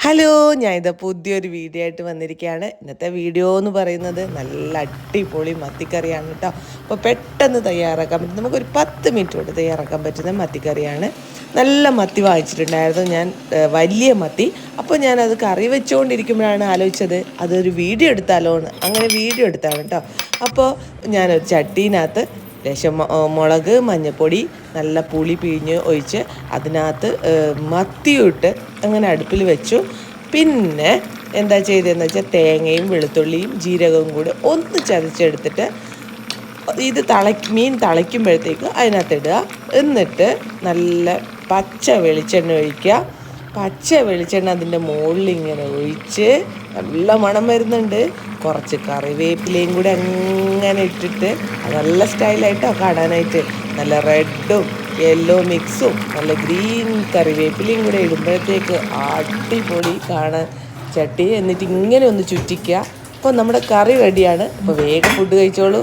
Hello, ഞാനിതാ പുതിയൊരു video ആയിട്ട് വന്നിരിക്കുകയാണ്. ഇന്നത്തെ വീഡിയോ എന്ന് പറയുന്നത് നല്ല അടിപൊളി മത്തിക്കറിയാണ് കേട്ടോ. അപ്പോൾ പെട്ടെന്ന് തയ്യാറാക്കാൻ പറ്റും, നമുക്കൊരു 10 മിനിറ്റ് കൊണ്ട് തയ്യാറാക്കാൻ പറ്റുന്ന മത്തിക്കറിയാണ്. നല്ല മത്തി വാങ്ങിച്ചിട്ടുണ്ടായിരുന്നു ഞാൻ, വലിയ മത്തി. അപ്പോൾ ഞാനത് കറി വെച്ചുകൊണ്ടിരിക്കുമ്പോഴാണ് ആലോചിച്ചത് അതൊരു വീഡിയോ എടുത്താലോ എന്ന്. അങ്ങനെ വീഡിയോ എടുത്താണ് കേട്ടോ. അപ്പോൾ ഞാനൊരു ചട്ടീനകത്ത് ലേശം മുളക്, മഞ്ഞൾപ്പൊടി, നല്ല പുളി പിഴിഞ്ഞ് ഒഴിച്ച് അതിനകത്ത് മത്തിയിട്ട് അങ്ങനെ അടുപ്പിൽ വെച്ചു. പിന്നെ എന്താ ചെയ്തതെന്ന് വെച്ചാൽ തേങ്ങയും വെളുത്തുള്ളിയും ജീരകവും കൂടി ഒന്ന് ചതച്ചെടുത്തിട്ട് ഇത് മീൻ തിളയ്ക്കുമ്പോഴത്തേക്ക് അതിനകത്ത് ഇടുക. എന്നിട്ട് നല്ല പച്ച വെളിച്ചെണ്ണ ഒഴിക്കുക. പച്ച വെളിച്ചെണ്ണ അതിൻ്റെ മുകളിൽ ഇങ്ങനെ ഒഴിച്ച് നല്ല മണം വരുന്നുണ്ട്. കുറച്ച് കറിവേപ്പിലയും കൂടി അങ്ങനെ ഇട്ടിട്ട് നല്ല സ്റ്റൈലായിട്ടോ കാണാനായിട്ട്. നല്ല റെഡും യെല്ലോ മിക്സും നല്ല ഗ്രീൻ കറിവേപ്പിലയും കൂടെ ഇടുമ്പോഴത്തേക്ക് അടിപൊളി കാണാൻ ചട്ടി. എന്നിട്ട് ഇങ്ങനെ ഒന്ന് ചുറ്റിക്കുക. അപ്പോൾ നമ്മുടെ കറി റെഡിയാണ്. അപ്പോൾ വേഗം ഫുഡ് കഴിച്ചോളൂ.